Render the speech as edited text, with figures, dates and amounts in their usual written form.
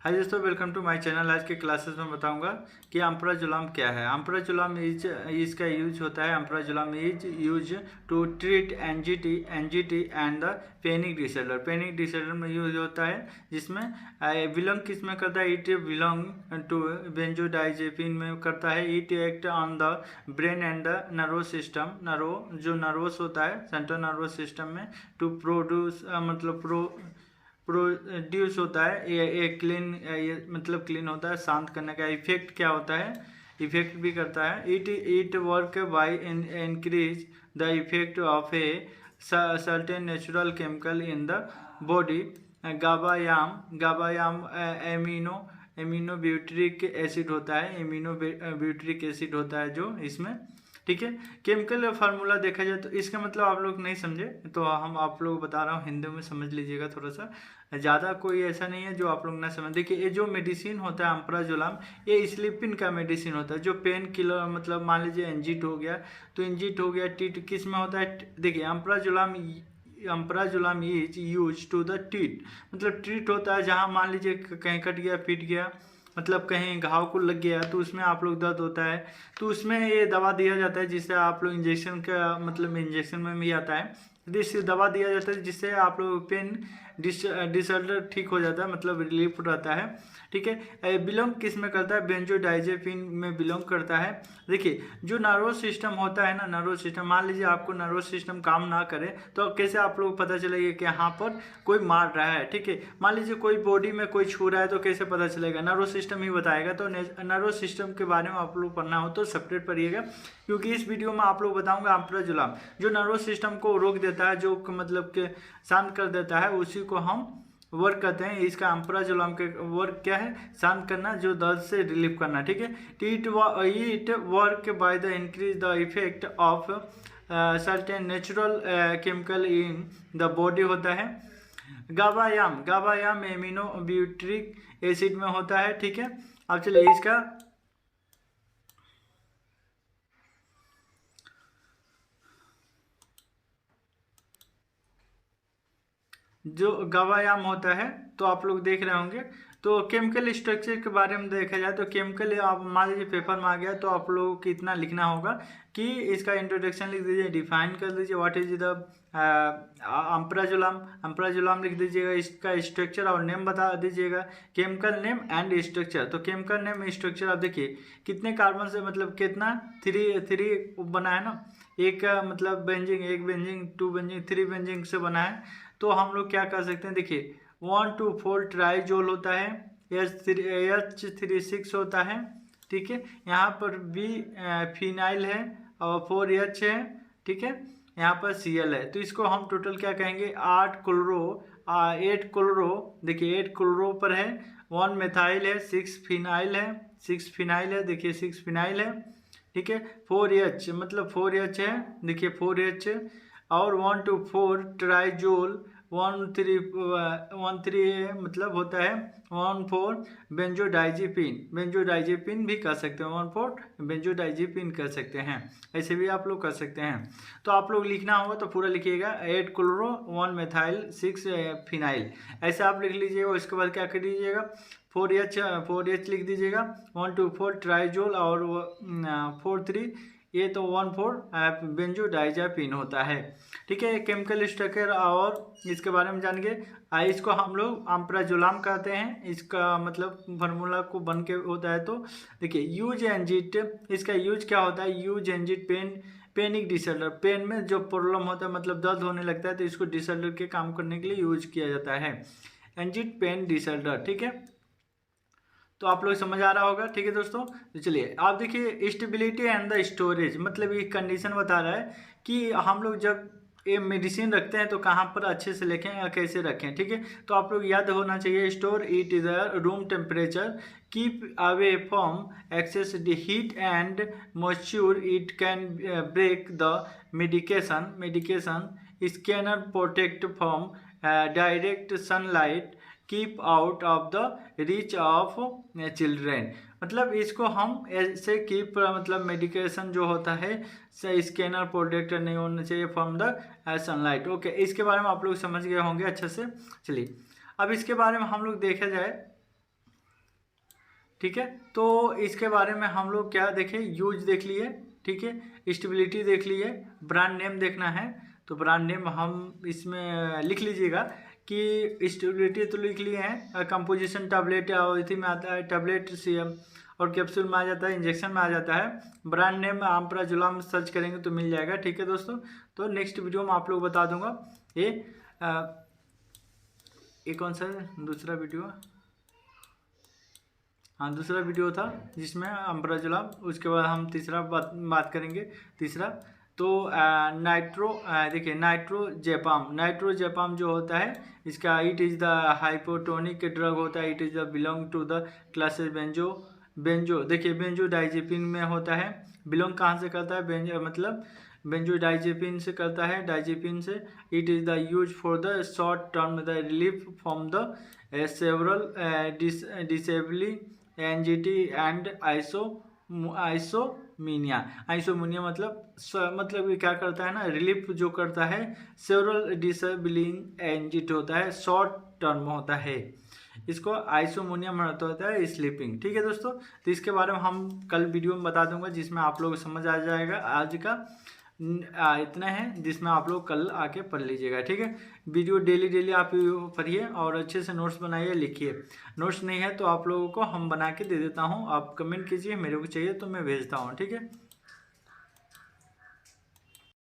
हाय दोस्तों, welcome to my channel. आज के क्लासेस में बताऊंगा कि अम्प्राजोलम क्या है। अम्प्राजोलम इसका यूज होता है। Alprazolam is use to treat anxiety and the panic disorder. Panic disorder में यूज होता है, जिसमें बिलोंग किस में करता है? इट बिलोंग टू बेंजोडाइजेपिन में करता है। It act on the brain and the nervous system. जो नर्वस होता है सेंट्रल नर्वस सिस्टम में टू प्रोड्यूस प्रोड्यूस होता है। ये क्लीन, ये मतलब क्लीन होता है, शांत करने का। इफेक्ट क्या होता है? इफेक्ट भी करता है। It work by increase the effect of a certain natural chemical in the body. गाबायाम एमिनो ब्यूटरिक एसिड होता है। एमिनो ब्यूटरिक एसिड होता है जो इसमें, ठीक है। केमिकल फार्मूला देखा जाए तो इसका मतलब आप लोग नहीं समझे तो हम आप लोग बता रहा हूँ, हिंदी में समझ लीजिएगा। थोड़ा सा ज़्यादा कोई ऐसा नहीं है जो आप लोग ना समझ। देखिए, ये जो मेडिसिन होता है अम्प्राजोलम, ये स्लीपिंग का मेडिसिन होता है। जो पेन किलर, मतलब मान लीजिए एंजिट हो गया तो एंजिट हो गया, टीट किस में होता है? देखिए, alprazolam is use to the treat, मतलब ट्रीट होता है जहाँ मान लीजिए कहीं कट गया, पीट गया, मतलब कहीं घाव को लग गया तो उसमें आप लोग दर्द होता है तो उसमें ये दवा दिया जाता है, जिससे आप लोग इंजेक्शन का, मतलब इंजेक्शन में भी आता है, जिससे दवा दिया जाता है जिससे आप लोग पेन डिसऑर्डर ठीक हो जाता है, मतलब रिलीफ रहता है, ठीक है। बिलोंग किस में करता है? बेंजोडाइजेपिन में बिलोंग करता है। देखिए, जो नर्वस सिस्टम होता है ना, नर्वस सिस्टम, मान लीजिए आपको नर्वस सिस्टम काम ना करे तो कैसे आप लोग पता चलेगा कि यहाँ पर कोई मार रहा है, ठीक है। मान लीजिए कोई बॉडी में कोई छू रहा है तो कैसे पता चलेगा? नर्वस सिस्टम ही बताएगा। तो नर्वस सिस्टम के बारे में आप लोग पढ़ना हो तो सेपरेट पढ़िएगा, क्योंकि इस वीडियो में आप लोग बताऊंगा अम्प्राजोलम जो नर्वस सिस्टम को रोक देता है, जो मतलब के शांत कर देता है, उसी को हम वर्क करते हैं। इसका अम्प्राजोलम के वर्क क्या है? शांत करना, जो दर्द से रिलीफ करना, ठीक है। It work by the increase the effect of certain natural chemical in the body होता है। गाबायाम एमिनो ब्यूटरिक एसिड में होता है, ठीक है। अब चलिए इसका जो गवायाम होता है तो आप लोग देख रहे होंगे। तो केमिकल स्ट्रक्चर के बारे में देखा जाए तो केमिकल, आप मान लीजिए पेपर में आ गया तो आप लोगों को इतना लिखना होगा कि इसका इंट्रोडक्शन लिख दीजिए, डिफाइन कर दीजिए व्हाट इज द अम्प्राजोलम लिख दीजिएगा, इसका स्ट्रक्चर और नेम बता दीजिएगा, केमिकल नेम एंड स्ट्रक्चर। तो केमिकल नेम स्ट्रक्चर, आप देखिए कितने कार्बन से, मतलब कितना थ्री बना है ना, एक मतलब बेंजिंग, एक benzene, two benzene, three benzene से बना है। तो हम लोग क्या कर सकते हैं? देखिए 1,2,4 ट्राइजोल होता है, H36 होता है, ठीक है। यहाँ पर B फिनाइल है और 4H है, ठीक है। यहाँ पर Cl है, तो इसको हम टोटल क्या कहेंगे? 8 क्लोरो, देखिए 8 क्लोरो पर है, 1 मेथाइल है, 6 फिनाइल है, 6 फिनाइल है, देखिए 6 फिनाइल है, ठीक है। 4H, मतलब 4H है, देखिए 4H, और 1,2,4 ट्राइजोल, 1,3 मतलब होता है 1,4 बेंजोडाइजेपिन भी कर सकते हैं, 1,4 बेंजोडाइजेपिन कर सकते हैं, ऐसे भी आप लोग कर सकते हैं। तो आप लोग लिखना होगा तो पूरा लिखिएगा, 8 क्लोरो, 1 मेथाइल, 6 फिनाइल, ऐसे आप लिख लीजिएगा। उसके बाद क्या कर दीजिएगा? 4H लिख दीजिएगा, 1,2,4 ट्राइजोल और 4,3, ये तो 1,4 बेंजोडाइजेपिन होता है, ठीक है। केमिकल स्ट्रक्चर और इसके बारे में जान गए। इसको हम लोग अम्प्राजोलम कहते हैं, इसका मतलब फार्मूला को बन के होता है। तो देखिए यूज एंजिट, इसका यूज क्या होता है? यूज एंजिट पेनिक डिसऑर्डर, पेन में जो प्रॉब्लम होता है, मतलब दर्द होने लगता है, तो इसको डिसऑर्डर के काम करने के लिए यूज किया जाता है, एंजिट पेन डिसऑर्डर, ठीक है। तो आप लोग समझ आ रहा होगा, ठीक है दोस्तों। तो चलिए आप देखिए, स्टेबिलिटी एंड द स्टोरेज, मतलब ये कंडीशन बता रहा है कि हम लोग जब ये मेडिसिन रखते हैं तो कहाँ पर अच्छे से रखें या कैसे रखें, ठीक है। तो आप लोग याद होना चाहिए, store it is a room temperature, keep away from excess the heat and moisture, it can break the medication, scanner protect from direct sunlight, keep out of the reach of children. मतलब इसको हम ऐसे keep, मतलब medication जो होता है scanner protector नहीं होना चाहिए फ्रॉम द सनलाइट, ओके। इसके बारे में आप लोग समझ गए होंगे अच्छे से। चलिए अब इसके बारे में हम लोग देखा जाए ठीक है। तो इसके बारे में हम लोग क्या देखें, यूज देख लिए, ठीक है, स्टेबिलिटी देख लिए, ब्रांड नेम देखना है। तो ब्रांड नेम हम इसमें लिख लीजिएगा कि स्टेबिलिटी तो लिख लिए हैं, कंपोजिशन टैबलेट और इसी में आता है, टैबलेट सीएम और कैप्सूल में आ जाता है, इंजेक्शन में आ जाता है। ब्रांड नेम आम्प्राजोलम सर्च करेंगे तो मिल जाएगा, ठीक है दोस्तों। तो नेक्स्ट वीडियो में आप लोग बता दूंगा ये कौन सा दूसरा वीडियो, हाँ दूसरा वीडियो था जिसमें अम्ब्राजोलम, उसके बाद हम तीसरा बात करेंगे। तीसरा तो नाइट्रो, देखिए नाइट्रोजेपाम जो होता है इसका, it is the hypotonic drug होता है, it is the belong to the classes benzo, देखिए बेंजोडाइजेपिन में होता है। बिलोंग कहाँ से करता है, बेंजो मतलब बेंजोडाइजेपिन से करता है, डाइजेपिन से। It is the use for the short term the relief from the several disabling anxiety and insomnia मतलब ये क्या करता है ना, रिलीफ जो करता है, सेवरल डिसेबलिंग एंजाइटी होता है, शॉर्ट टर्म होता है, इसको आइसोमोनिया मतलब होता है स्लीपिंग, ठीक है दोस्तों। तो इसके बारे में हम कल वीडियो में बता दूंगा जिसमें आप लोग समझ आ जाएगा। आज का इतना है जिसमें आप लोग कल आके पढ़ लीजिएगा, ठीक है। वीडियो डेली आप पढ़िए और अच्छे से नोट्स बनाइए, लिखिए। नोट्स नहीं है तो आप लोगों को हम बना के दे देता हूँ, आप कमेंट कीजिए, मेरे को चाहिए तो मैं भेजता हूँ, ठीक है।